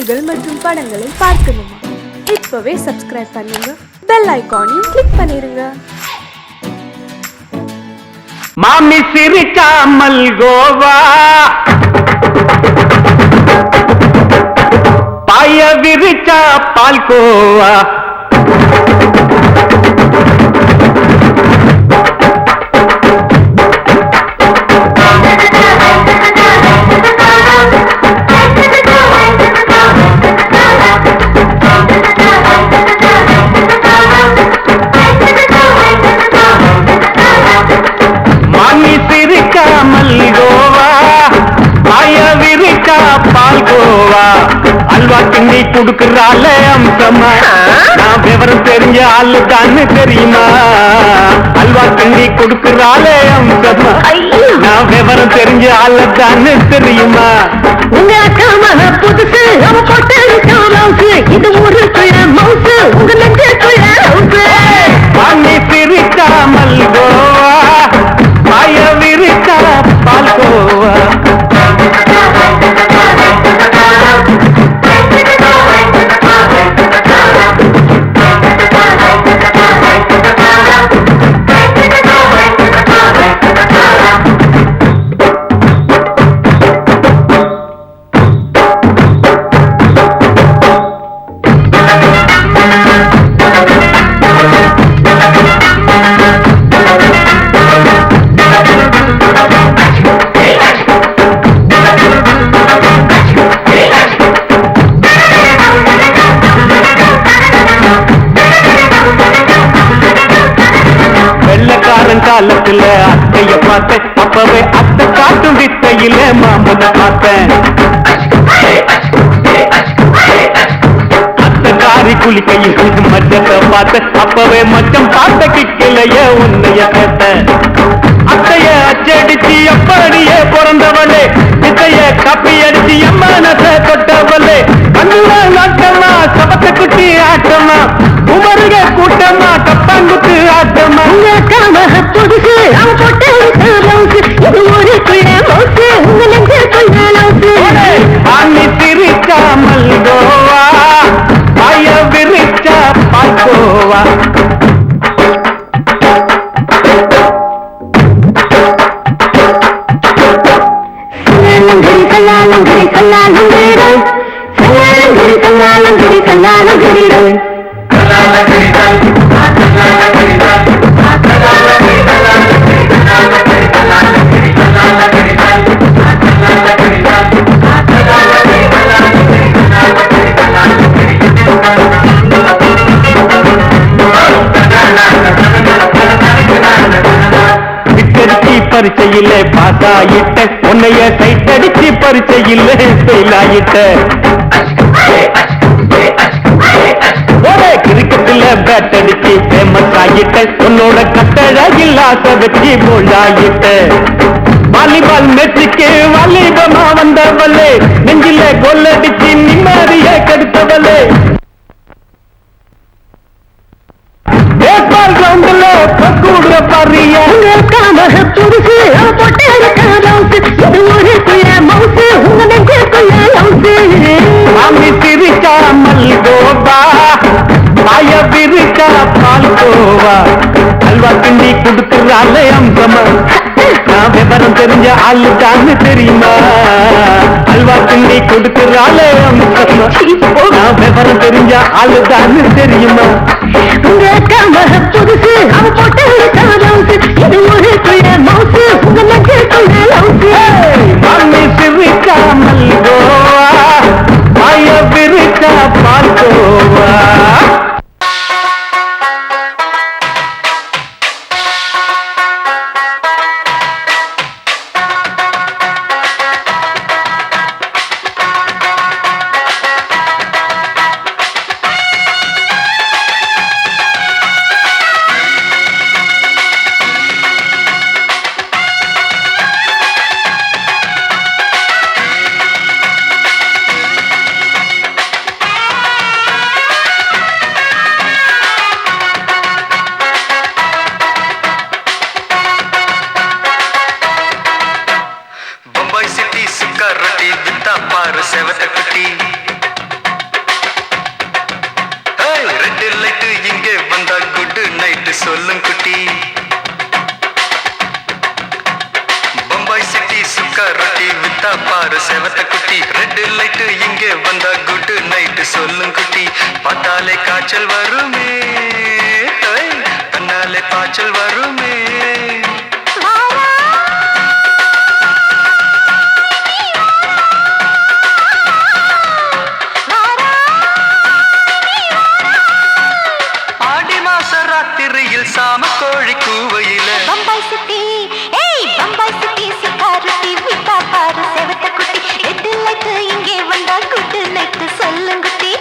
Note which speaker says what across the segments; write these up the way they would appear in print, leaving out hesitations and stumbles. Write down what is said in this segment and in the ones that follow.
Speaker 1: செய்திகள் மற்றும் படங்களை பார்க்கணுமா? இப்பவே சப்ஸ்கிரைப் பண்ணுங்க, பெல் ஐகானையும் கிளிக் பண்ணிருங்க.
Speaker 2: மாமி சிரிக்காமல் கோவா, பாய விரிச்சா பால்கோவா. அல்வா கிண்டி குடுக்கறால அம்சமா, நான் விவரம் தெரிஞ்ச ஆளு தான்னு தெரியுமா? அல்வா கிண்டி குடுக்கறால அம்சமா, நான் விவரம் தெரிஞ்ச ஆளு தான்னு தெரியுமா?
Speaker 3: உங்க அக்கா மக புதுசு, அவ போட்டு இது ஊருக்குள்ள மவுசு, உங்க நெஞ்சுக்குள்ள ஹவுசு.
Speaker 2: வாங்கி சிரிக்காமல் கோவா, பாய விரிச்சா பால்கோவா. காலத்துல அத்தைய பார்த்தேன், அப்பவே அத்தை காட்டும் வித்தையில மாமனை பார்த்தேன். அத்தை காரி குளிக்கையில் மச்சத்தை பார்த்தேன், அப்பவே மச்சம் பார்த்த கிக்கலைய உன்னைய கேட்டேன். அத்தைய அச்சடிச்சு எப்படியே பிறந்தவளே, வித்தைய கப்பி அடிச்சு எம்மனத்தை தொட்டவளே. கண்ணுல நாட்டமா, சபத்தை குட்டி ஆட்டமா, உமருக கூட்டமா, கப்பாங்குத்து ஆட்டமா.
Speaker 3: புதுசு, அவ போட்டு இது ஊருக்குள்ள மவுசு, உங்க நெஞ்சுக்குள்ள லவுசு.
Speaker 2: வாங்கி சிரிக்காமல் கோவா, பாய விரிச்சா பால்கோவா. பரிச்சையில பாஸ் ஆயிட்ட, உன்னைய சைட் அடிச்சு பரிச்சையில ஃபெயில் ஆயிட்ட. கிரிக்கெட்ல பேட் அடிச்சு ஃபேமஸ் ஆகிட்ட, உன்னோட கட்டழகில் ஆசை வச்சு போல்ட் ஆகிட்ட. வாலிபால் மேட்சுக்கு வாலிபமா வந்தவளே, நெஞ்சில கோல் அடிச்சு நிம்மதிய கெடுத்தவளே. பேஸ்பால் கிரவுண்ட்ல கூடுற பாரியா,
Speaker 3: புதுசு, அவ போட்டு இது ஊருக்குள்ள மவுசு, உங்க நெஞ்சுக்குள்ள லவுசு.
Speaker 2: மாமி சிரிக்காமல் கோவா, பாய விரிச்சா பால்கோவா. அல்வா கிண்டி குடுக்கறால அம்சமா, நான் விவரம் தெரிஞ்ச ஆளு தான்னு தெரியுமா? அல்வா கிண்டி கொடுக்கறால அம்சமா, நான் விவரம் தெரிஞ்ச ஆளு தான்னு தெரியுமா?
Speaker 3: உங்க அக்கா மக புதுசு, அவ போட்டு இது ஊருக்குள்ள மவுசு, உங்க நெஞ்சுக்குள்ள லவுசு.
Speaker 2: மாமி சிரிக்காமல் கோவா, பாய விரிச்சா பால்கோவா.
Speaker 4: செவத்த குட்டி ரெட் லைட் இங்கே வந்தா குட் நைட் சொல்லும் குட்டி பார்த்தாலே காய்ச்சல் வருமே தன்னாலே பாய்ச்சல் வருமே ஆடி மாச ராத்திரியில் சாம கோழி கூவையில
Speaker 3: பம்பாய் சிட்டி ஏய் பம்பாய் சிட்டி சிக்காரத்தி விட்டா பாரு செவத்த குட்டி ரெட் லைட் இங்கே வந்தா குட் நைட் சொல்லும் குட்டி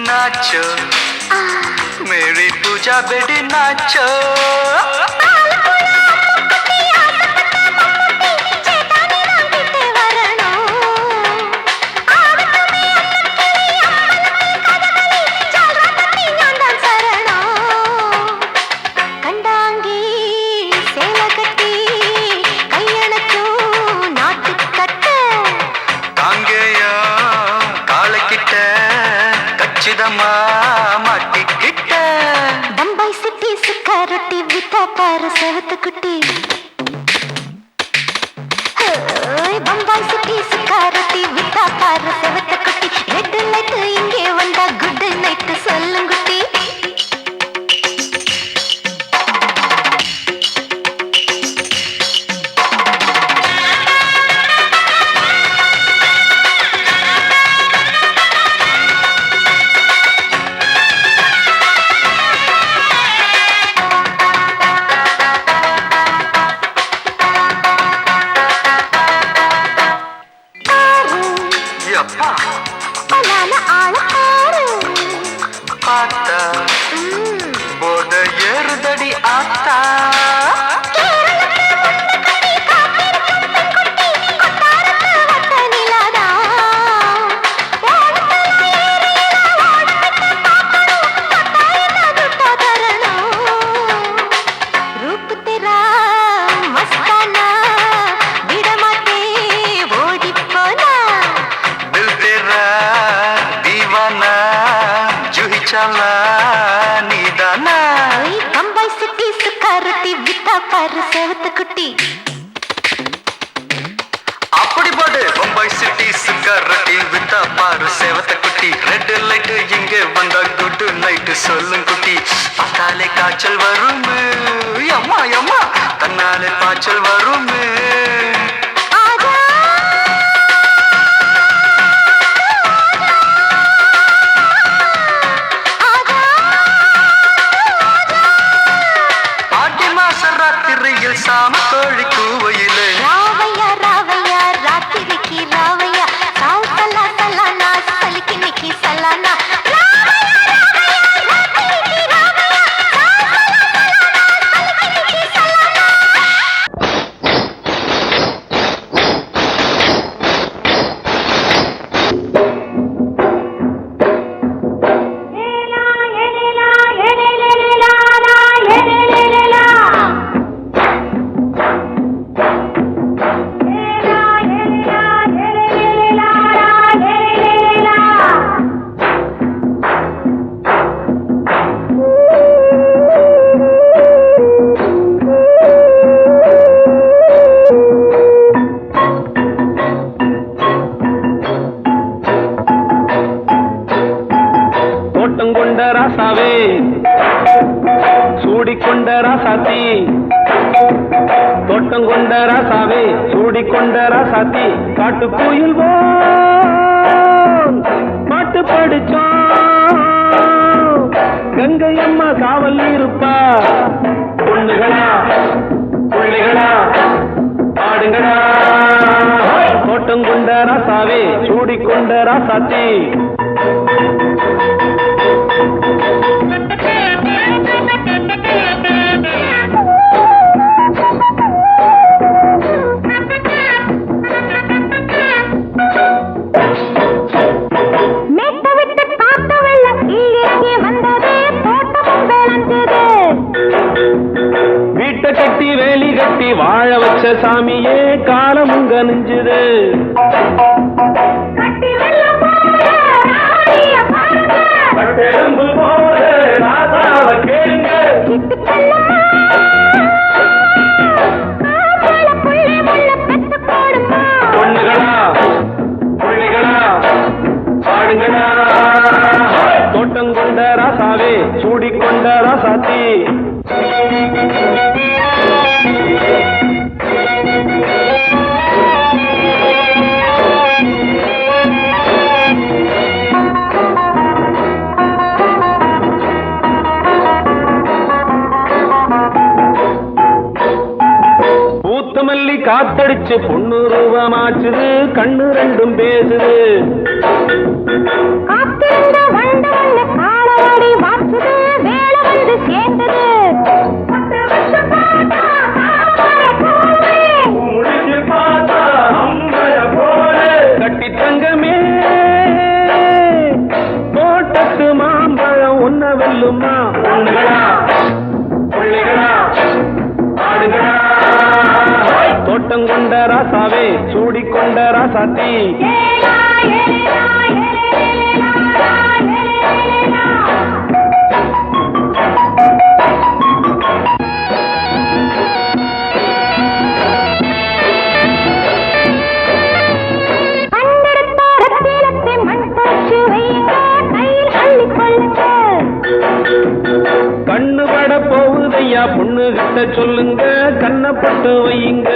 Speaker 4: नाचो मेरी पूजा बेटी नाचो மாட்டிக்கிட்ட
Speaker 3: பம்பாய் சிட்டி சிக்காரத்தி விட்டா பாரு செவத்த குட்டி பம்பாய் சிட்டி சிக்காரத்தி விட்டா பாரு செவத்த குட்டி ரெட் லைட் இங்கே வந்தா குட் நைட் சொல்லும் குட்டி
Speaker 4: பார்த்தா போத ஏறுதடி ஆத்தா
Speaker 3: பம்பாய் சிட்டி சிக்காரத்தி விட்டா பாரு செவத்த குட்டி
Speaker 4: அப்படி போடு பம்பாய் சிட்டி சிக்காரத்தி விட்டா பாரு செவத்த குட்டி ரெட் லைட் இங்கே வந்தா குட் நைட் சொல்லும் குட்டி பார்த்தாலே காய்ச்சல் வருமே அம்மா அம்மா தன்னாலே பாய்ச்சல் வருமே சாம கோழி கூவையிலே
Speaker 3: ராவையா ராவையா ராத்திரிக்கு ராவையா சாவு சல்லா சல்லானா சலிக்கு நிக்கி சல்லானா
Speaker 2: ராசாவே சூடிக்கொண்ட ராசாத்தி தோட்டம் கொண்ட ராசாவே சூடிக்கொண்ட ராசாத்தி காட்டு கோயில் பாட்டு படிச்சோம் கங்கை அம்மா காவல் இருப்பா பொண்ணுகளா பிள்ளைகளா ஆடுங்களா தோட்டம் கொண்ட ராசாவே சூடிக்கொண்ட ராசாத்தி சாமியே காலமுங்க நெஞ்சுது. கட்டெலும்பு போல ராசாவ கேளுங்க. பொண்ணுகளா புள்ளிகளா பாடுங்களா. தோட்டம் கொண்ட ராசாவே சூடிக்கொண்ட ராசாத்தி. பூத்தமல்லி காத்தடிச்சு பொண்ணு ரூபமாச்சுது. கண்ணு ரெண்டும் பேசுது. கட்டி தங்கமே தோட்டத்து மாம்பழம் உன்ன வெல்லுமா. பொண்ணுகளா புள்ளிகளா ஆடுகளா. தோட்டம் கொண்ட ராசாவே சூடிக்கொண்ட ராசாத்தி. கண்ணு பட போகுதையா பொண்ணு கிட்ட சொல்லுங்க. கண்ணப்பட்டு வையுங்க.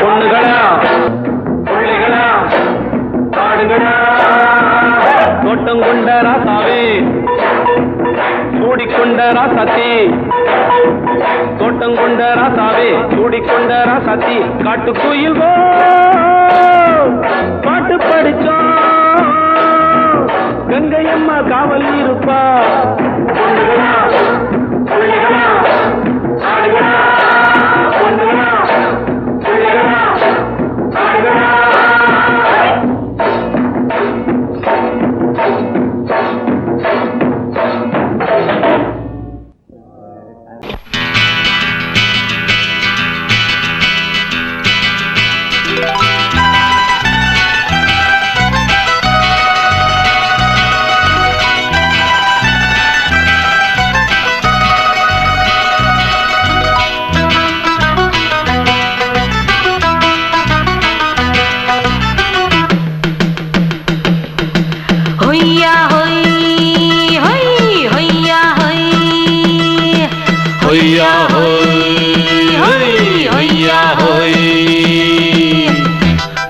Speaker 2: பொண்ணுகளா புள்ளிகளா பாடுங்களா. தோட்டம் கொண்ட ராசாவே சூடிக்கொண்ட ராசாத்தி. தோட்டம் கொண்ட ராசாவே சூடிக்கொண்ட ராசாத்தி. காட்டுக்குயில் பாட்டு படிச்சோம். கங்கையம்மா காவல் இருப்பா. பொண்ணுகளா புள்ளிகளா ஆடுகளா. பொண்ணுகளா புள்ளிகளா ஆடுகளா.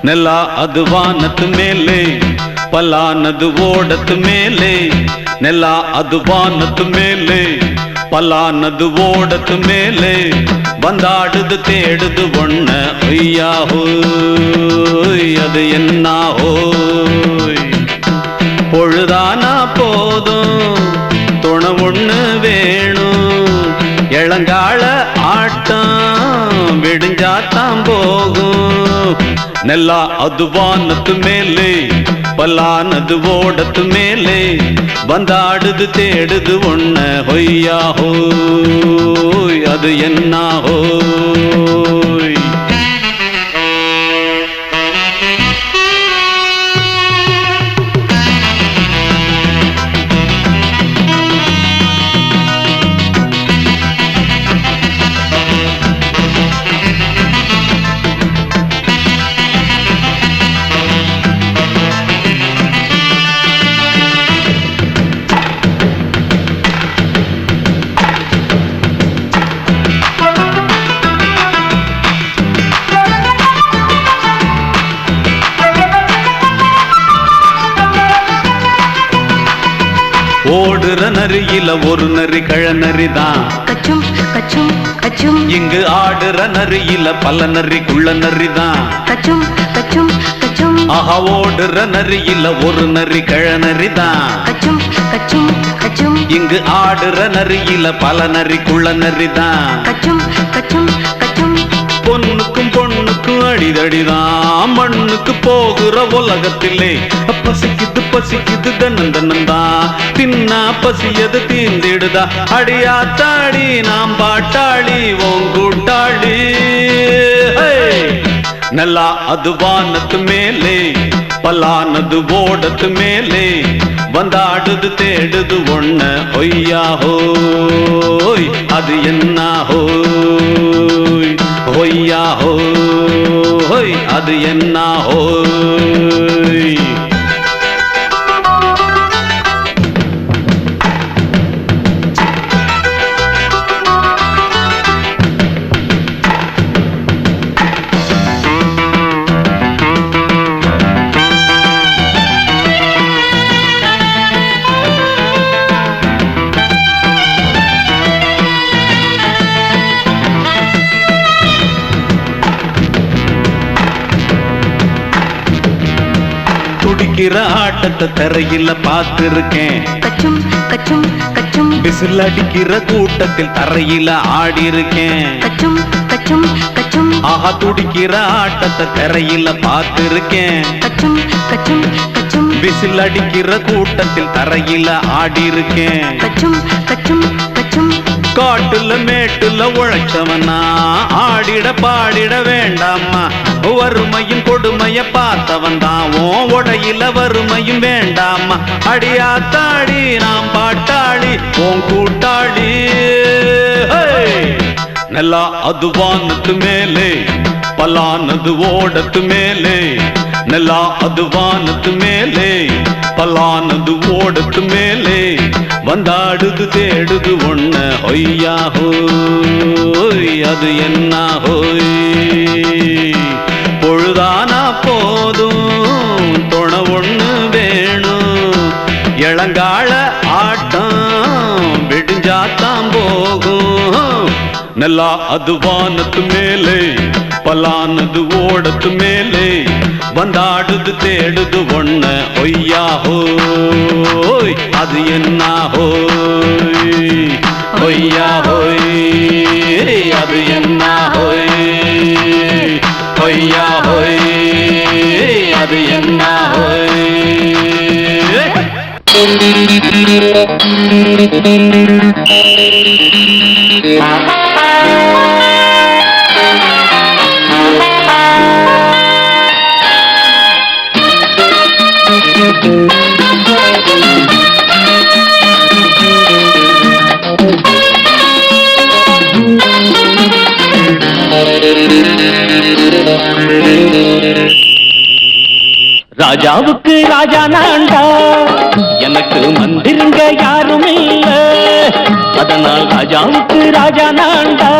Speaker 2: ನೆಲ ಅದು ವಾನದ ಮೇಲೆ ಪಲಾನದು ಓಡದ ಮೇಲೆ. ನೆಲ ಅದು ವಾನದ ಮೇಲೆ ಪಲಾನದು ಓಡದ ಮೇಲೆ. ಬಂದಾಡುದು தேடுது ஒண்ண ஒய்யா ஹோய் அது என்ன ஹோய். பொழுதானா போதும் துணை ஒண்ணு வேணும். இளங்கால ஆட்டம் விடிஞ்சாத்தான் போகும். ನೆಲ ಅದು ವಾನದ ಮೇಲೆ ಪಲಾನದು ಓಡದ ಮೇಲೆ. ಬಂದಾಡುದು தேடுது ஒண்ண ஒய்யா ஹோய் அது என்ன ஹோய். ஓடுற நரியில ஒரு நரி கழநரிதான்.
Speaker 3: கச்சும் கச்சும் கச்சும்.
Speaker 2: இங்கு ஆடுற நரியில பல நரி குள்ள நரிதான்.
Speaker 3: கச்சும் கச்சும் கச்சும்.
Speaker 2: ஆஹா ஓடுற நரியில ஒரு நரி கழநரிதான்.
Speaker 3: கச்சும் கச்சும் கச்சும்.
Speaker 2: இங்கு ஆடுற நரியில பல நரி குள்ள நரிதான்.
Speaker 3: கச்சும் கச்சும் கச்சும்.
Speaker 5: பொண்ணுக்கும் பொண்ணுக்கும் அடிதடிதான் மண்ணுக்கு போகிற உலகத்திலே பசிக்குது பசிக்குது தன்னன் தன்னந்தான் தின்னா பசியது தீர்ந்திடுதா அடியாத்தாடி நாம் பாட்டாளி ஓங்கூட்டாளி நல்லா அது வானத்து மேலே பலானது ஓடத்து மேலே வந்தாடுது தேடுது ஒண்ண ஒய்யா ஹோய் அது என்ன ஹோய் ஒய்யா ஹோய் அது என்ன ஹோய் துடிக்கிற ஆட்டத்தை தரையில பார்த்திருக்கேன்
Speaker 3: கச்சும் கச்சும் கச்சும்
Speaker 5: விசில் அடிக்கிற கூட்டத்தில் தரையில ஆடி இருக்கேன்
Speaker 3: கச்சும் கச்சும் கச்சும்
Speaker 5: ஆஹா துடிக்கிற ஆட்டத்தை தரையில பார்த்திருக்கேன்
Speaker 3: கச்சும் கச்சும் கச்சும்
Speaker 5: விசில் அடிக்கிற கூட்டத்தில் தரையில ஆடி இருக்கேன்
Speaker 3: கச்சும் கச்சும் கச்சும்
Speaker 5: காட்டுல மேட்டுல உழைச்சவனா ஆடிட பாடிட வேண்டாமா வறுமையும் கொடுமைய பார்த்தவன் தான் உடையில வறுமையும் வேண்டாமா அடியாத்தாடி நாம் பாட்டாளி ஓன் கூட்டாளி நல்லா அது வானத்து மேலே பலானது ஓடத்து மேலே நல்லா அது வானத்து மேலே பலானது ஓடத்து மேலே வந்தாடுது தேடுது ஒண்ண ஒய்யா ஹோய் அது என்ன ஹோய் பொழுதானா போதும் துணை ஒண்ணு வேணும் இளங்கால ஆட்டம் விடிஞ்சாத்தான் போகும் நல்லா அது வானத்து மேலே பலானது ஓடத்து மேலே வந்தாடுது தேடுது ஒண்ண ஒய்யா ஹோய் அது என்ன ஹோய் ஒய்யா ஹோய் அது என்ன ஹோய் ஒய்யா ஹோய் அது என்ன ஹோய் ராஜாவுக்கு ராஜா நான்டா எனக்கு மந்திருங்க யாரும் இல்ல அதனால் ராஜாவுக்கு ராஜா நான்டா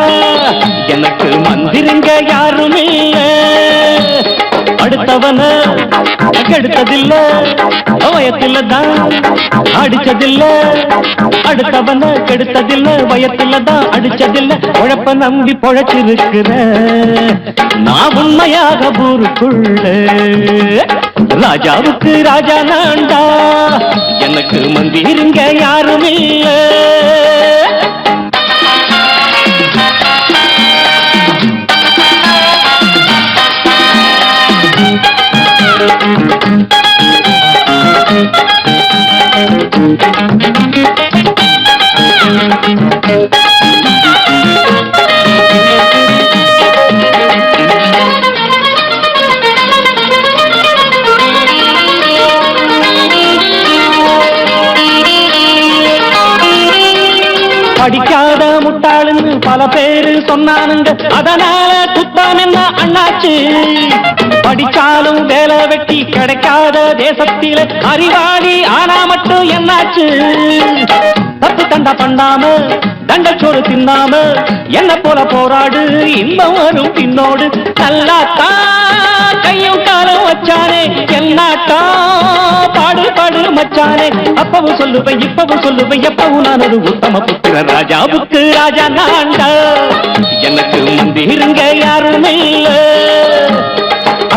Speaker 5: எனக்கு மந்திருங்க யாரும் இல்ல அடுத்தவன கெடுத்ததில்ல வயத்துல தான் அடிச்சதில்ல அடுத்தவன கெடுத்ததில்ல வயத்துல தான் அடிச்சதில்ல உழப்ப நம்பி பொழைச்சிருக்கிற நான் உண்மையாக ஊருக்குள்ள ராஜாவுக்கு ராஜா நான்டா எனக்கு மந்திருங்க யாரும் இல்ல படிக்காத முட்டாளுன்னு பல பேரு சொன்னானுங்க அதனால குத்தம் என்ன அண்ணாச்சு படிச்சாலும் வேலை வெட்டி கிடைக்காத தேசத்தில அறிவாளி ஆனா மட்டும் என்னாச்சு தப்பு தண்டா பண்ணாம தண்டச்சோறு தின்னாம என்ன போல போராடு இன்பம் வரும் பின்னோடு நல்லாத்தான் கையும் காலம் வச்சானே என்னாட்டா பாடு பாடு மச்சானே அப்பவும் சொல்லுவேன் இப்பவும் சொல்லுவேன் எப்பவும் நான் ஒரு உத்தம புத்திர ராஜாவுக்கு ராஜா நான்டா எனக்கு மந்திருங்க யாரும் இல்ல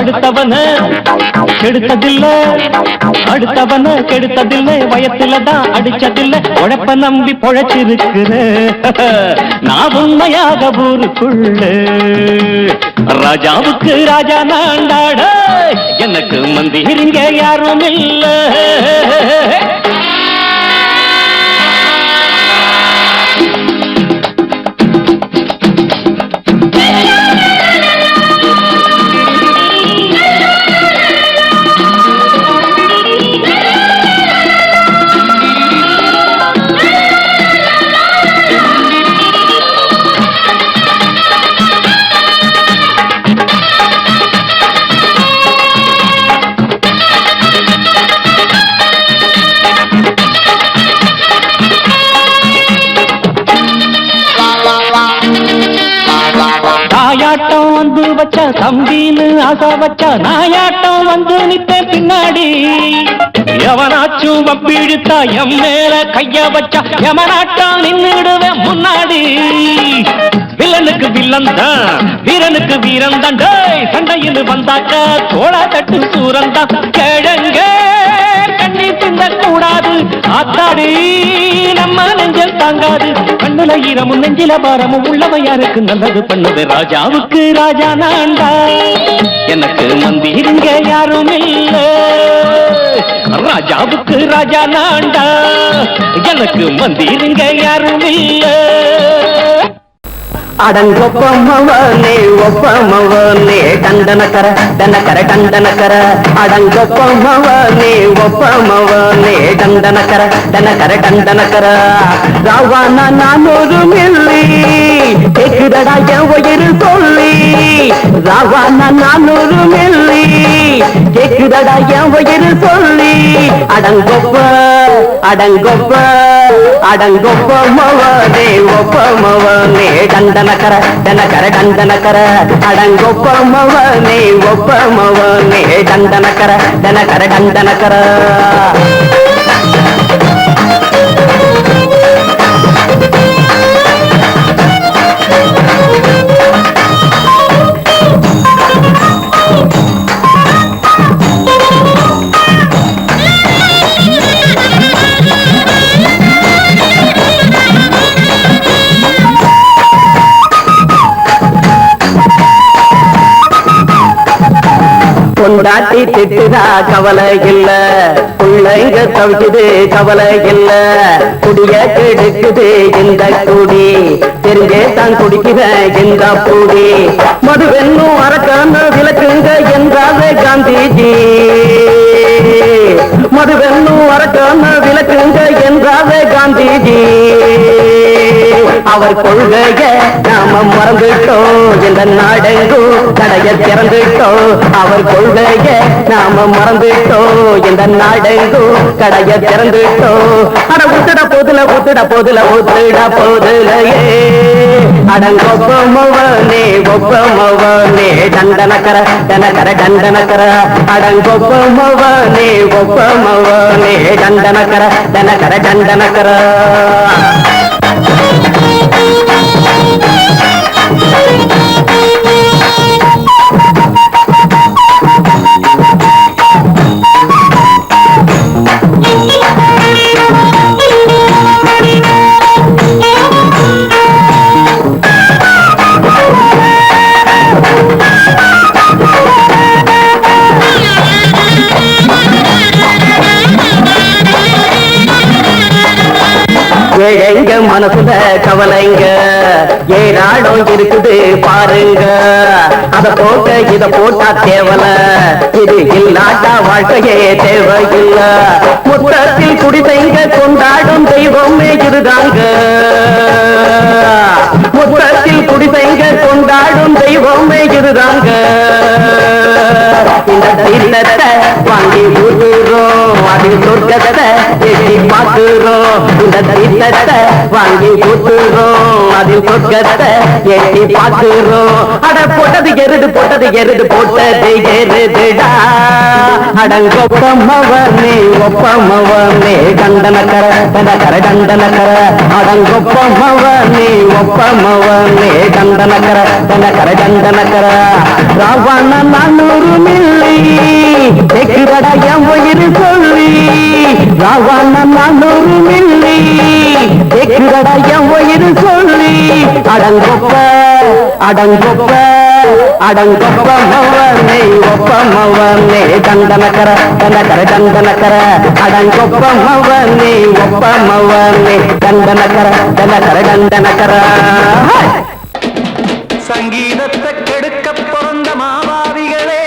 Speaker 5: அடுத்தவன கெடுத்ததில்லை, அடுத்தவன கெடுத்ததில்லை, வயத்துல தான் அடிச்சதில்லை, உழைப்ப நம்பி பொழைச்சிருக்கிற நான் உண்மையாக ஊருக்குள்ள ராஜாவுக்கு ராஜா நாண்டாட எனக்கு மந்திரிங்க யாரும் இல்ல. தாயாட்டம் வந்து வச்சா தம்பின்னு ஆசா வச்சா நாயாட்டம் வந்து நித்தேன் பின்னாடி. எவனாச்சும் வப்பிழுத்தா எம் மேல கைய வச்சா எவனாட்டம் நின்னுடுவேன் முன்னாடி. வில்லனுக்கு வில்லன் தான், வீரனுக்கு வீரன் தான், சண்டையில் வந்தாக்க தோளா தட்டு சூரன் தான். கிழங்க கண்ணி தின்ன கூடாது ஆத்தாடி நம்ம நெஞ்சல் தாங்காது. கண்ணுல ஈரமும் நெஞ்சில பாரமும் உள்ளவன் யாருக்கு நல்லது பண்ணுது. ராஜாவுக்கு ராஜா நான்டா எனக்கு மந்திரிங்க யாரும் இல்ல. ராஜாவுக்கு ராஜா நான்டா எனக்கு மந்திரிங்க யாரும் இல்ல.
Speaker 2: அடங்கொப்பமவனே ஒப்பமவனே டண்டனக்கர டனக்கர டண்டனக்கர. அடங்கொப்பமவனே ஒப்பமவனே டண்டனக்கர டனக்கர டண்டனக்கர. ராவானா 400 மில்லி கேக்குதடா என் உயிர் சொல்லி. ராவானா 400 மில்லி கேக்குதடா என் உயிர் சொல்லி. அடங்கொப்ப அடங்கொப்ப அடங்கொப்பமவனே ஒப்பமவனே டண்டனக்கர டனக்கர டண்டனக்கர. அடங்கொப்பமவனே ஒப்பமவனே டண்டனக்கர டனக்கர டண்டனக்கர. கொண்டாட்டி திட்டுதா கவலை இல்ல, பிள்ளைங்க தவிக்குது கவலை இல்ல. குடிய கெடுக்குது இந்த குடி, தெரிஞ்சே தான் குடிக்கிற இந்த பூடி. மதுவென்னும் அரக்கான விளக்குங்க என்றாவே காந்திஜி. மதுவென்னும் அரக்கான விளக்குங்க என்றாவே காந்திஜி. அவர் கொள்கைய நாம மறந்துட்டோம், இந்த நாடெங்கும் கடைய திறந்துட்டோம். அவர் கொள்கைய நாம மறந்துட்டோம், இந்த நாடெங்கும் கடைய திறந்துட்டோம். அட ஊத்துட போதுல ஊத்துட போதுல ஊத்துட போதுலையே. அடங்கொப்பமவனே ஒப்பமவனே டண்டனக்கர டனக்கர டண்டனக்கர. அடங்கொப்பமவனே ஒப்பமவனே டண்டனக்கர டனக்கர டண்டனக்கர. ஏழைங்க மனசுல கவலைங்க ஏராளம் இருக்குது பாருங்க. அத போட்ட இத போட்டா தேவல, இது இல்லாட்டா வாழ்க்கையே தேவையில்ல. முத்தத்தில் குடிசைங்க கொண்டாடும் தெய்வமே இதுதாங்க. முத்தத்தில் குடிசைங்க கொண்டாடும் தெய்வமே இதுதாங்க. இந்த தீர்த்தத்தை வாங்கி ஊத்துறோம், அது சொர்க்கத்தை எட்டி பார்க்கிறோம். இந்த தீர்த்தத்தை வாங்கி ஊத்துறோம், அது வாசலின் சொர்க்கத்தை ஏற்றி பார்க்கிறோம். அட போட்டது எருது போட்டது எருதுடா. அடங்கொப்பமவனே ஒப்பமவனே கண்டனக்கர டண்டனக்கர அடங்கொப்பமவனே ஒப்பமவனே கண்டனக்கர டண்டனக்கர ராவண 400 மில்லி எக்குறடா என் உயிர் சொல்லி. ராவண 400 மில்லி எக்குறடா என் உயிர் சொல்லி. அடங்கொப்பமவனே ஒப்பமவனே கண்டனக்கர டண்டனக்கர அடங்கொப்பமவனே ஒப்பமவனே கண்டனக்கர.
Speaker 4: சங்கீதத்தை கெடுக்க பிறந்த மாவாதிகளே,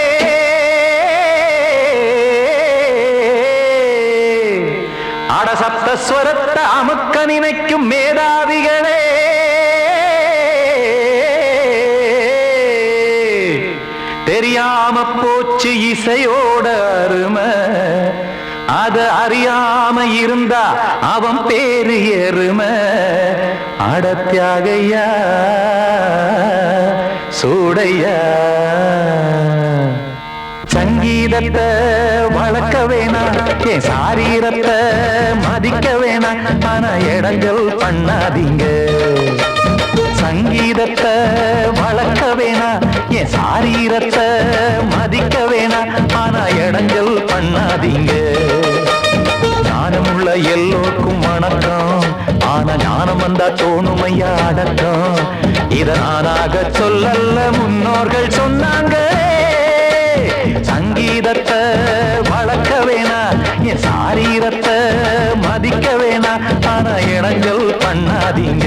Speaker 4: அடசப்த ஸ்வரத்தை அமுக்க நினைக்கும் மேதாவிகளே, தெரியாம போச்சு இசையோட அருமை. அத அறியாம இருந்தா அவன் பேரு எருமை. அடத்தியாகையா சூடையா. சங்கீதத்தை வளர்க்க வேணாம், என் சாரீரத்தை மதிக்க வேணாம், ஆனா இடங்கள் பண்ணாதீங்க. சங்கீதத்தை வளர்க்க வேணாம், என் சாரீரத்தை மதிக்க வேணாம், ஆனா இடங்கள் பண்ணாதீங்க. ஞானமுள்ள எல்லோருக்கும் வணக்கம், ஆனா ஞானம் வந்தா தோணுமையா அடக்கம். இத நானாக சொல்லல்ல, முன்னோர்கள் சொன்னாங்க. சங்கீதத்தை வளர்க்க வேணா, என் சாரீரத்தை மதிக்க வேணா, ஆனா இடங்கள் பண்ணாதீங்க.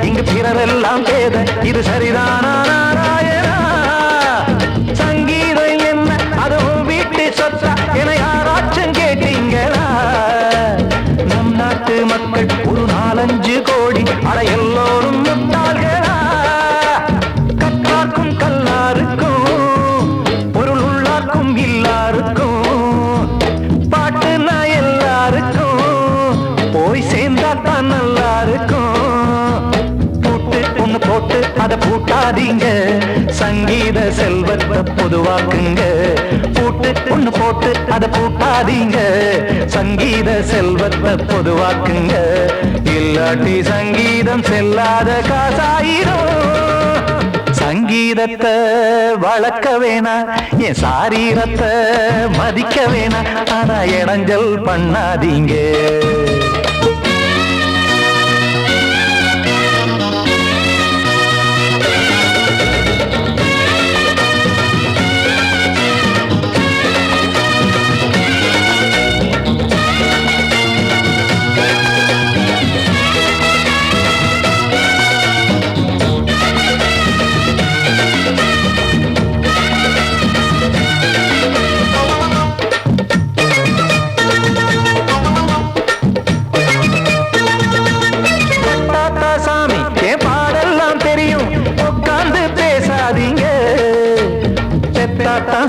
Speaker 4: இங்கு பிறரெல்லாம் பேத, இது சரிதானா நாராயணா? சங்கீதம் என்ன அதுவும் வீட்டு சொத்தா என யாராச்சும் கேட்டீங்களா? நம் நாட்டு மக்கள் ஒரு 4-5 கோடி, அட எல்லோரும் முட்டாள்களா? கற்றார்க்கும் கல்லாருக்கும் பொருள் உள்ளார்க்கும் இல்லாருக்கும் பாட்டுனா எல்லாருக்கும் போய் சேர்ந்தாத்தான் நல்லா இருக்கும். போட்டு அதை பூட்டாதீங்க, சங்கீத செல்வத்தை பொதுவாக்குங்க. ஒண்ணு போட்டு அதை பூட்டாதீங்க, சங்கீத செல்வத்தை பொதுவாக்குங்க. இல்லாட்டி சங்கீதம் செல்லாத காசாயிரும். சங்கீதத்தை வளர்க்க வேணா, என் சாரீரத்தை மதிக்க வேணா, ஆனா இடைஞ்சல் பண்ணாதீங்க.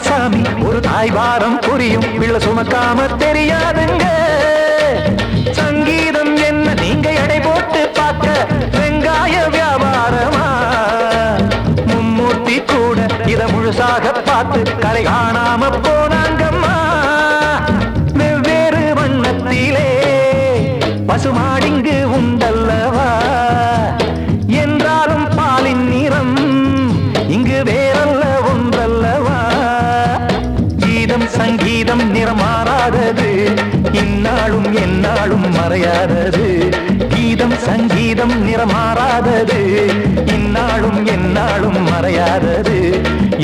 Speaker 4: சாமி ஒரு தாய் வாரம் புரியும், பிள்ளை சுமக்காம தெரியாதுங்க. சங்கீதம் என்ன நீங்க எடை போட்டு பார்க்க வெங்காய வியாபாரமா? மும்மூர்த்தி கூட இத முழுசாக பார்த்து கரை காணாம போனாங்கம்மா. வெவ்வேறு வண்ணத்திலே பசுமாடிங்கு உண்டல்லவா? என்றாலும் பாலின் நிறம் இங்கு வேறல்ல ஒன்றல்லவா? சங்கீதம் நிறம் மாறாதது, இந்நாளும் எந்நாளும் மறையாதது. கீதம் சங்கீதம் நிறம் மாறாதது, இந்நாளும் எந்நாளும் மறையாதது.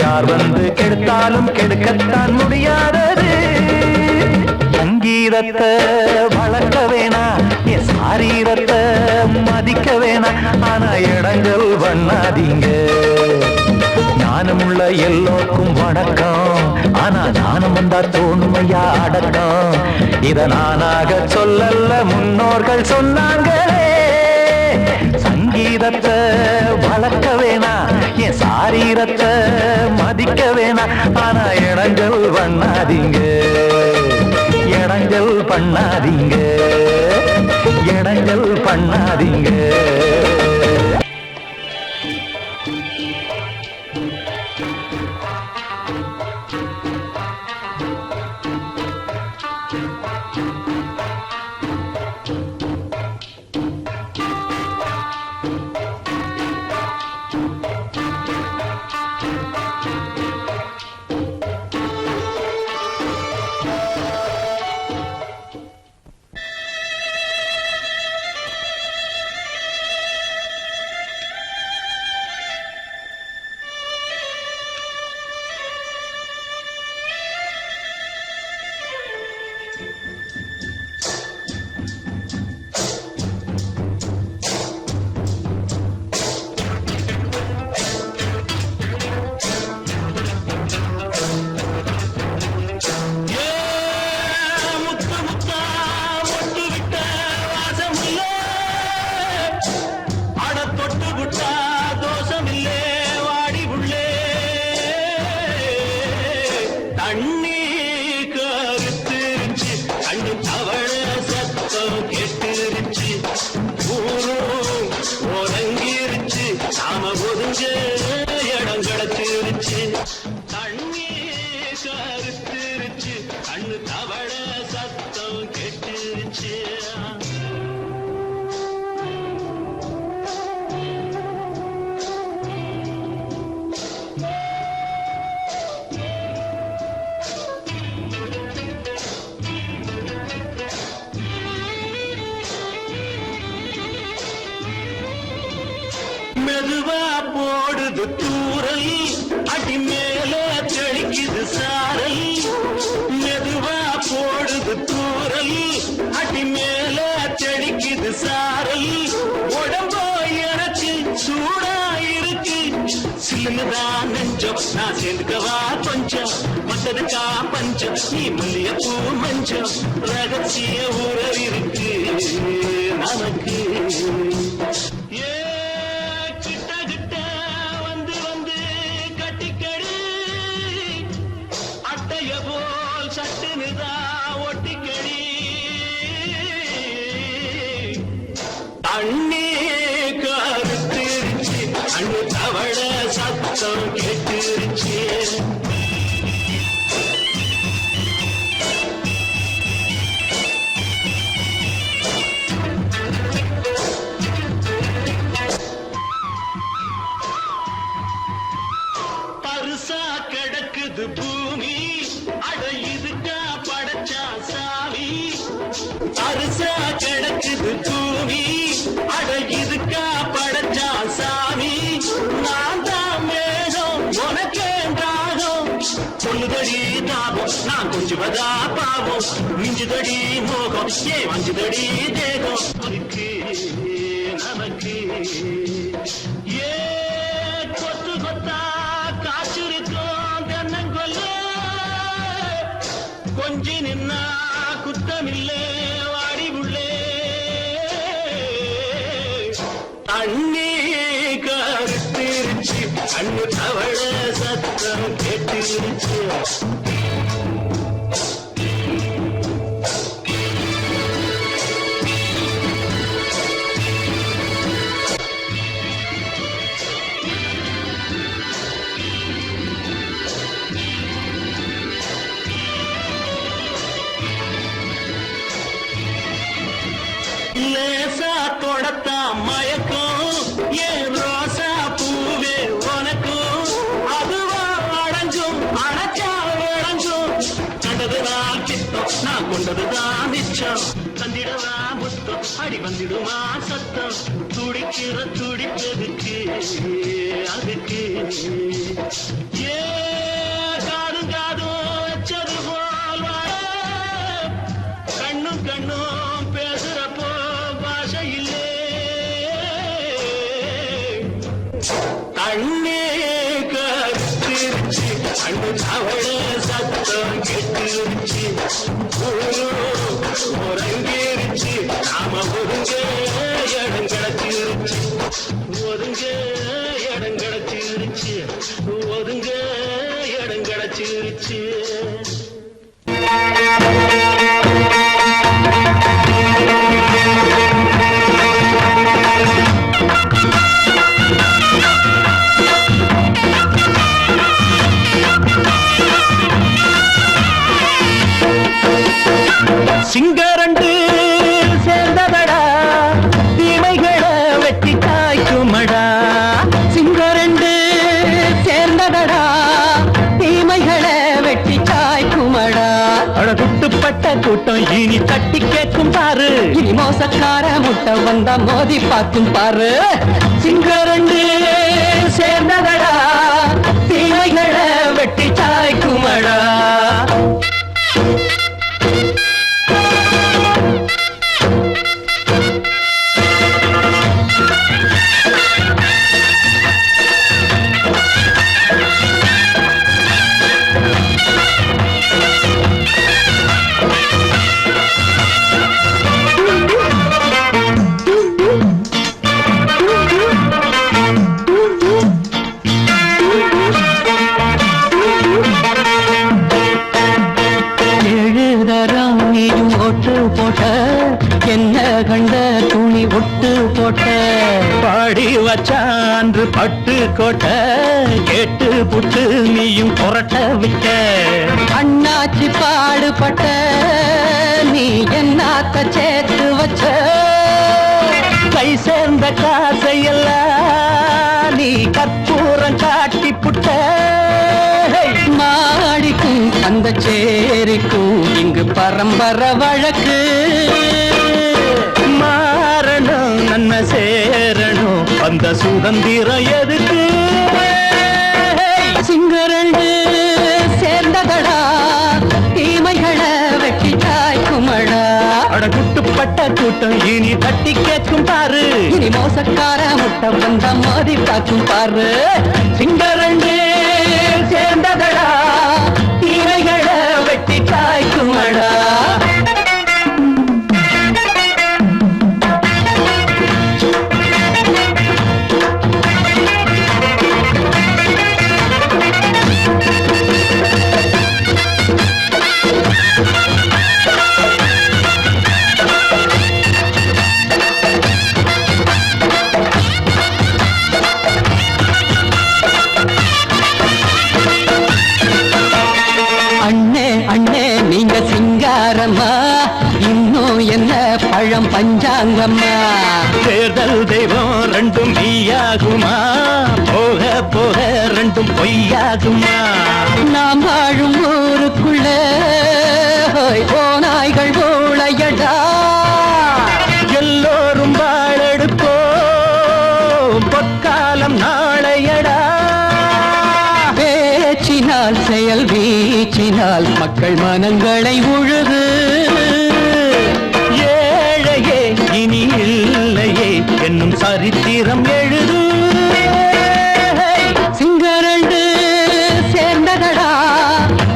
Speaker 6: யார் வந்து கெடுத்தாலும் கெடுக்கத்தான் முடியாதது. சங்கீதத்தை வளர்க்க வேணா, என் சாரீரத்தை மதிக்க வேணா, ஆனா இடங்கள் பண்ணாதீங்க. ஞானமுள்ள எல்லோருக்கும் வணக்கம், ஆனா ஞானம் வந்தா தோணுமையா அடக்கம். இத நானாக சொல்லல, முன்னோர்கள் சொன்னாங்களே. சங்கீதத்தை வளர்க்க வேணா, என் சாரீரத்தை மதிக்க வேணா, ஆனா இடங்கள் பண்ணாதீங்க, இடங்கள் பண்ணாதீங்க, இடங்கள் பண்ணாதீங்க.
Speaker 5: மெதுவா போடுது தூரல், அடி மேல தெளிக்குது சாரல். மெதுவா போடுது தூரல், அடி மேல தெளிக்குது சாரல். உடம்போ எனக்கு சூடா இருக்கு, சில்லுதான் நெஞ்சம், நான் சேர்ந்துக்கவா கொஞ்சம். மத்ததுக்கா பஞ்சம், நீ மல்லிய பூ மஞ்சம். ரகசிய உறவு இருக்கு நமக்கு. அண்ணே கருத்திருச்சு, அண்ணு தவள சத்தம் கேட்டுருச்சு. பரிசா கிடக்குது பூமி, அட இதுக்கா படைச்சா சாமி. பரிசா கிடக்குது பூமி, அட இதுக்கா படைச்சா சாமி. நான் தான் மேகம், உனக்கேண்டாகும். சொல்லுதடி தாபம், நான் கொஞ்சுவதா பாவம். மிஞ்சுதடி மோகம், ஏன் வஞ்சுதடி தேகம். அதுக்கு நமக்கு ஏ கொத்து கொத்தா காற்றிருக்கும் தென்னங்கொல்ல. கொஞ்சி நின்னா குத்தமில்லே வாடி உள்ளே. அண்ணே கருத்திருச்சு, அண்ணு தவள சத்தம் கேட்டுருச்சு. லேசா தொடத்தா மயக்கம், ஏன் ரோசா பூவே உனக்கும். அதுவா அடைஞ்சும் அடைச்சா விளைஞ்சும். கண்டதுதான் சித்தம், நான் கொண்டதுதான் மிச்சம். தந்திடவா முத்தம், அடி வந்திடுமா சத்தம். துடிக்கிற துடிப்பதுக்கு அதுக்கு காதும் காதும் வச்சது போல் கண்ணும் கண்ணும் பேசுறப்போ பாஷை இல்லே கண்ணே கருத்திருச்சு அண்ணு அவள சத்தம் கெட்டுருச்சு உறங்கிருச்சு நாம ஒருங்க இடம் கிடச்சிருச்சு ஒருங்க இடம் கிடச்சிருச்சு ஒருங்க இடம் கிடச்சிருச்சு சிங்கரண்டு சேர்ந்ததடா தீமைகளை வெட்டி காய்க்குமடா சிங்கரண்டு சேர்ந்ததடா தீமைகளை வெட்டி காய்க்குமடா அழகுட்டுப்பட்ட கூட்டம் இனி தட்டி கேட்கும் பாரு இனி மோசக்கார முட்டை வந்தா மோதி பார்க்கும் பாரு சிங்கரண்டு சேர்ந்ததடா தீமைகளை வெட்டி காய்க்குமடா என்ன கண்ட துணி ஒட்டு போட்ட பாடி வச்சான்று பட்டு கோட்ட கேட்டு புட்டு நீயும் புரட்ட விட்ட அண்ணாச்சி பாடுபட்ட நீ என்னாத்த சேர்த்து வச்ச கை சேர்ந்த காசையெல்லாம் நீ கற்பூரம் காட்டி புட்ட மாடிக்கும் அந்த சேரிக்கும் இங்கு பரம்பரை வழக்கு மாறணும் நன்மை சேரணும் அந்த சுதந்திரம் எதுக்கு சிங்கரண்டு சேர்ந்ததடா தீமைகளை வெட்டி காய்க்குமடா அடகுட்டுப்பட்ட கூட்டம் இனி தட்டி கேட்கும் பாரு இனி மோசக்கார முட்டை வந்த மோதி காக்கும் பாரு சிங்கரண்டு சேர்ந்ததடா தீமைகளை வெட்டி காய்க்குமடா இன்னும் என்ன பழம் பஞ்சாங்கம்மா தேர்தல் தெய்வம் ரெண்டும் மெய்யாகுமா போக போக ரெண்டும் பொய்யாகுமா நாம் வாழும் ஊருக்குள்ள ஓநாய்கள் ஊழையடா எல்லோரும் வாழெடுப்போம் பொற்காலம் நாளையடா பேச்சினால் செயல் வீச்சினால் மக்கள் மனங்களை உழுது ஏழையே இனி இல்லையே என்னும் சரித்திரம் எழுது சிங்கரண்டு சேர்ந்ததடா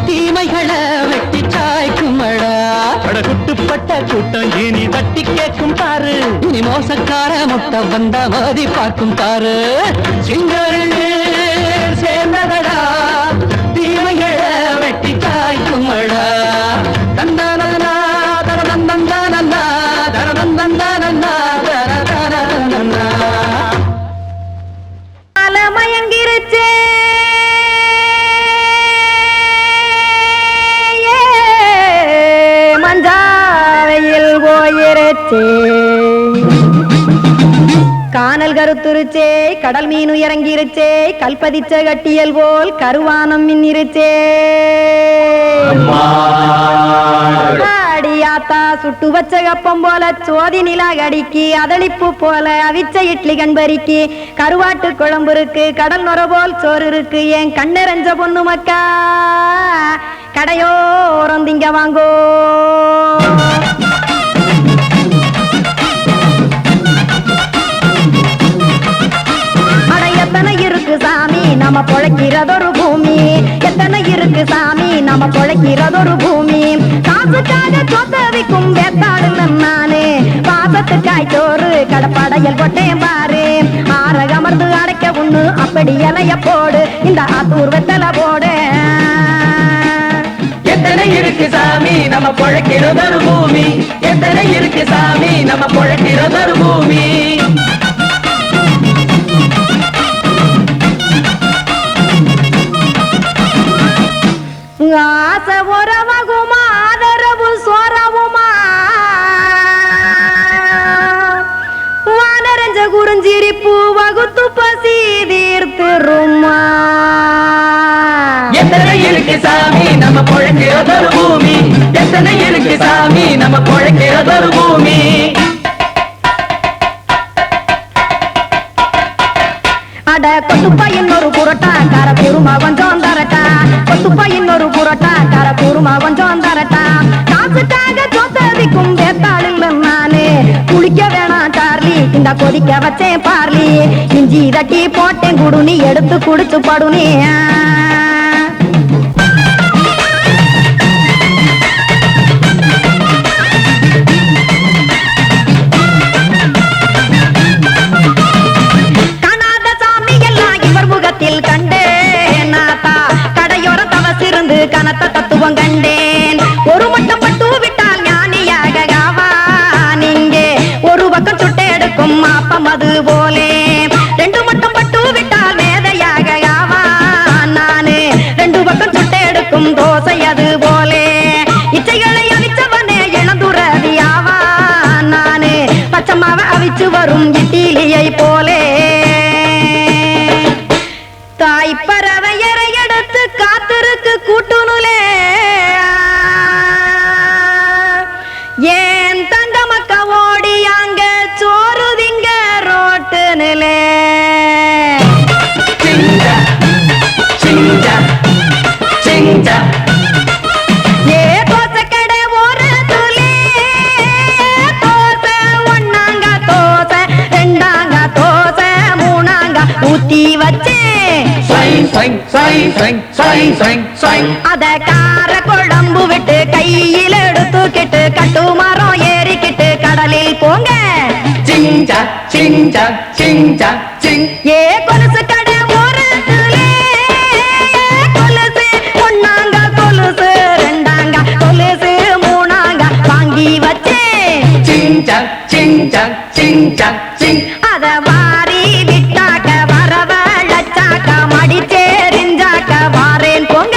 Speaker 5: தீமைகளை வெட்டி சாய்க்குமடா அடகுட்டுப்பட்ட கூட்டம் இனி தட்டி கேட்கும் பாரு இனி மோசக்கார முட்டை வந்த மோதி பார்க்கும் பாரு சிங்கரண்டு சேர்ந்ததடா தீமைகளை வெட்டி காய்க்குமடா தந்தானா தரதந்தந்தானா தரதந்தந்தானா தரதந்தந்தானா
Speaker 7: மயங்கிருச்சே மஞ்சாவையில் போயிருச்சே கானல் கருத்துருச்சே கடல் மீன் இறங்கிருச்சே கல்பதிச்ச கட்டியல் போல் கருவானம் மின்னிருச்சே ஆடியா ஆத்தா சுட்டு வச்ச கப்பம் போல சோதி நிலா கடிக்கு அதளிப்பு போல அவிச்ச இட்லி கண்பறிக்கு கருவாட்டு குழம்பு இருக்கு கடல் நுர போல் சோறு இருக்கு என் கண்ணெரஞ்ச பொண்ணு மக்கா கடையோரம் திங்க வாங்கோ எத்தனை இருக்கு சாமி நம்ம பொழைக்கிறதொரு பூமி எத்தனை இருக்கு சாமி நம்ம பொழைக்கிறதொரு பூமி காசுக்காக சொத்தவிக்கும் வேத்தாடு நானு பாசத்துக்காய் சோறு கடப்படையல் போட்டேன் பாரு ஆரகமர்ந்து அடைக்க ஒண்ணு அப்படி இலைய போடு இந்த ஆத்தூர் வெத்தலை போடு
Speaker 5: எத்தனை இருக்கு சாமி நம்ம பொழைக்கிறதொரு பூமி எத்தனை இருக்கு சாமி நம்ம பொழைக்கிறதொரு பூமி
Speaker 7: ஆசை உறவகுமா ஆதரவு சோரவுமா வானரஞ்ச குறிஞ்சிரிப்பு வகுத்து பசி தீர்த்துருமா
Speaker 5: எத்தனை இருக்கு சாமி நம்ம பொழைக்கிறதொரு பூமி எத்தனை இருக்கு சாமி நம்ம பொழைக்கிறதொரு பூமி
Speaker 7: அட கொத்துப்பா இன்னொரு புரோட்டா கார குருமா கொஞ்சம் தரட்டா கொத்துப்பா இன்னொரு புரோட்டா கார குருமா கொஞ்சம் தரட்டா காசுக்காக சொத்தவிக்கும் வேத்தாளில் நானு குளிக்க வேணாம் சார்லி இந்த கொதிக்க வச்சேன் பார்லி இஞ்சி தட்டி போட்டேன் குடுனி எடுத்து குடிச்சு படுனி கண்டேன் நாத்தா கடையோர தவசிருந்து கனத்த தத்துவம் கண்டேன் ஒரு மட்டம் பட்டு விட்டால் ஞானியாக நீங்கே ஒரு பக்கம் சுட்டு எடுக்கும் மாப்பம் அது போலே ரெண்டு மட்டம் பட்டு விட்டால் மேதையாக நானு ரெண்டு பக்கம் சுட்டு எடுக்கும் தோசை அது போலே இச்சைகளை அவிச்சவனே இளந்துறவியாவா நானு பச்சமாவ அவிச்சு வரும் இட்டிலியை போலே தாய் பறவையரை எடுத்து காத்திருக்கு கூட்டுனுலே ஏன் தங்க மக்க ஓடி அங்க சோறுதிங்க ரோட்டு நிலே ஏ தோசை கடை ஒரு துளி தோசை ஒன்னாங்க தோசை ரெண்டாங்க தோசை மூணாங்க ஊத்தி வச்சே அத கார குழம்பு விட்டு கையில் எடுத்துக்கிட்டு கட்டு மரம் ஏறிக்கிட்டு கடலில் போங்க ஏ கொலுசு கடை ஒரு கொலுசு ஒன்னாங்க கொலுசு ரெண்டாங்க கொலுசு மூணாங்க வாங்கி வச்சேன் அத வாரி விட்டாக்க வரவழைச்சாக்க மடிச்சேரிஞ்சாக்க வாரேன் போங்க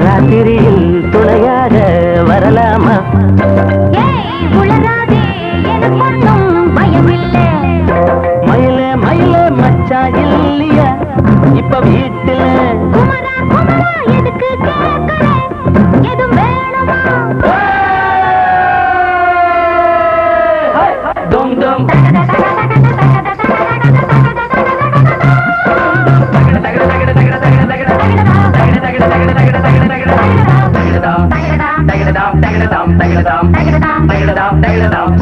Speaker 5: ராத்திரியில் துணையாக வரலாமா மயிலே மயிலே மச்சா இல்லையா இப்ப வீட்டுல dum dum tagada tagada tagada tagada தகிடதாம் தகிடதாம் தகிடதாம்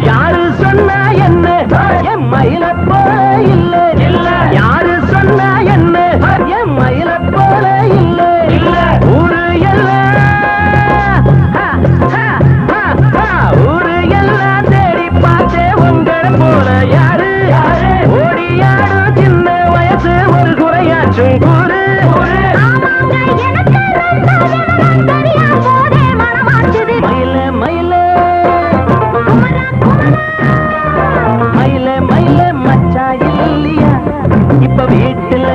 Speaker 5: யாரு சொன்னா என்ன என் மயில போல இல்ல இல்ல யாரு சொன்னா என்ன என் மயில போல இல்ல இல்ல ஊரு எல்லாம் ஊரு எல்லாம் தேடி பார்த்தே உங்களை போல யாரு ஓடியாடு சின்ன வயசு ஒரு குறையாச்சும் கூறு மயில மயில மயில மயில மச்சா இல்லையா இப்ப வீட்டுல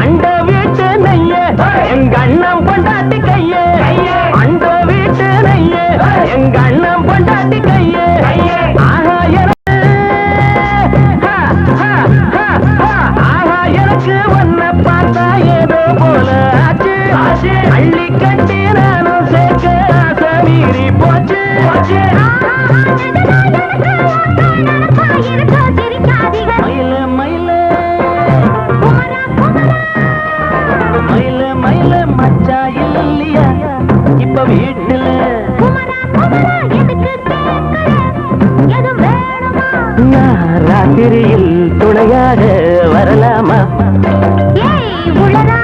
Speaker 5: அண்ட வீட்டு நெய்ய எங்க அண்ணன் பொண்டாட்டி கைய அண்ட வீட்டு நெய்ய எங்க அண்ணன் பொண்டாட்டி கைய ஆஹா எனக்கு ஒன்ன பார்த்தா ஏதோ போல ஆச்சு அள்ளி கட்டி நானும் சேர்க்க ஆசை மீறி போச்சு மயில மயில மயில மயில மச்சா இல்லையா இப்ப வீட்டுல நான் ராத்திரியில் துணையாக வரலாமா
Speaker 3: உளரா